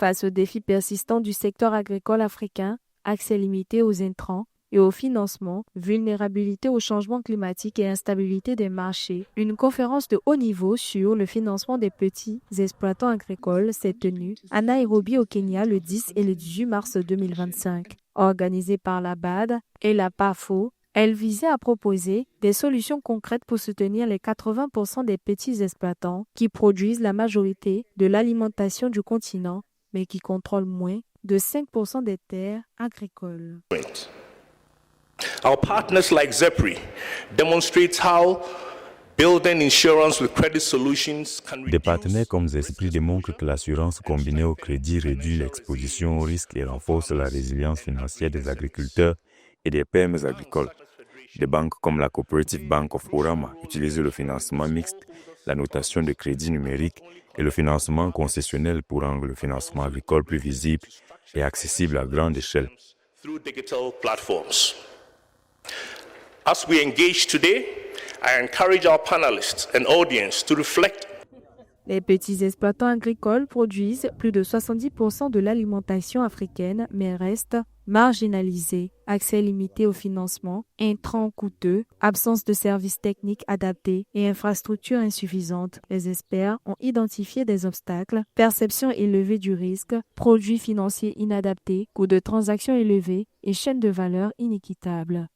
Face aux défis persistants du secteur agricole africain, accès limité aux intrants et au financement, vulnérabilité au changement climatique et instabilité des marchés, une conférence de haut niveau sur le financement des petits exploitants agricoles s'est tenue à Nairobi au Kenya le 10 et le 18 mars 2025. Organisée par la BAD et la PAFO, elle visait à proposer des solutions concrètes pour soutenir les 80% des petits exploitants qui produisent la majorité de l'alimentation du continent, mais qui contrôlent moins de 5% des terres agricoles. Our partners like ZEPRI demonstrate how building insurance with credit solutions can Des partenaires comme ZEPRI démontrent que l'assurance combinée au crédit réduit l'exposition au risque et renforce la résilience financière des agriculteurs et des PME agricoles. Des banques comme la Cooperative Bank of Orama utilisent le financement mixte, la notation de crédit numérique et le financement concessionnel pour rendre le financement agricole plus visible et accessible à grande échelle. Through digital platforms. As we engage today, I encourage our panelists and audience to reflect. Les petits exploitants agricoles produisent plus de 70% de l'alimentation africaine, mais restent marginalisés. Accès limité au financement, intrants coûteux, absence de services techniques adaptés et infrastructures insuffisantes. Les experts ont identifié des obstacles, perception élevée du risque, produits financiers inadaptés, coûts de transaction élevés et chaînes de valeur inéquitables.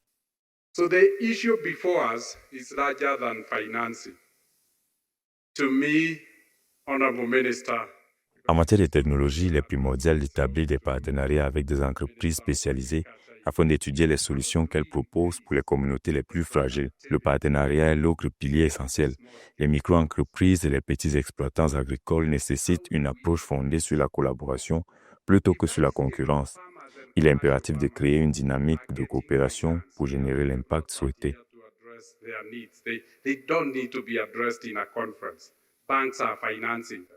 So the issue before us is larger than financing. To me, Honorable Minister, En matière de technologie, il est primordial d'établir des partenariats avec des entreprises spécialisées afin d'étudier les solutions qu'elles proposent pour les communautés les plus fragiles. Le partenariat est l'autre pilier essentiel. Les micro-entreprises et les petits exploitants agricoles nécessitent une approche fondée sur la collaboration plutôt que sur la concurrence. Il est impératif de créer une dynamique de coopération pour générer l'impact souhaité. They don't need to be addressed in a conference. Banks are financing them.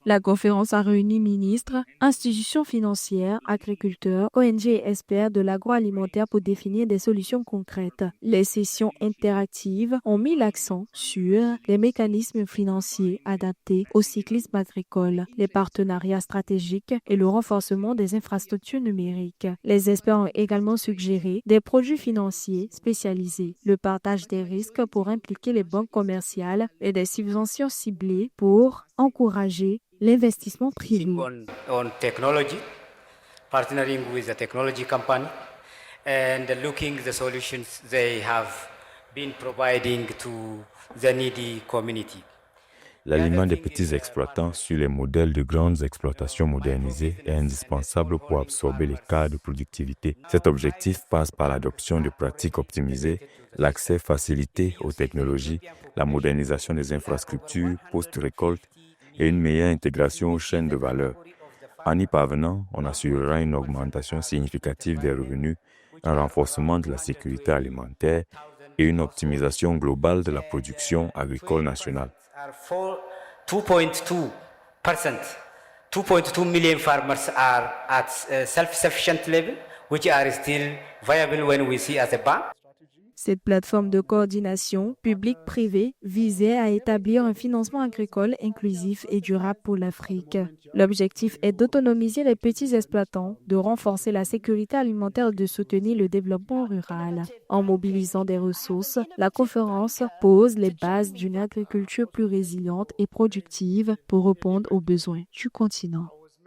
La conférence a réuni ministres, institutions financières, agriculteurs, ONG et experts de l'agroalimentaire pour définir des solutions concrètes. Les sessions interactives ont mis l'accent sur les mécanismes financiers adaptés au cyclisme agricole, les partenariats stratégiques et le renforcement des infrastructures numériques. Les experts ont également suggéré des produits financiers spécialisés, le partage des risques pour impliquer les banques commerciales et des subventions ciblées pour encourager l'investissement privé. On technology, partnering with a technology company and looking the solutions they have been providing to the needy community. L'alignement des petits exploitants sur les modèles de grandes exploitations modernisées est indispensable pour absorber les cas de productivité. Cet objectif passe par l'adoption de pratiques optimisées, l'accès facilité aux technologies, la modernisation des infrastructures post-récolte et une meilleure intégration aux chaînes de valeur. En y parvenant, on assurera une augmentation significative des revenus, un renforcement de la sécurité alimentaire et une optimisation globale de la production agricole nationale. 2.2%. 2.2 million farmers are at self-sufficient level, which are still viable when we see as a bank. Cette plateforme de coordination publique-privée visait à établir un financement agricole inclusif et durable pour l'Afrique. L'objectif est d'autonomiser les petits exploitants, de renforcer la sécurité alimentaire et de soutenir le développement rural. En mobilisant des ressources, la conférence pose les bases d'une agriculture plus résiliente et productive pour répondre aux besoins du continent.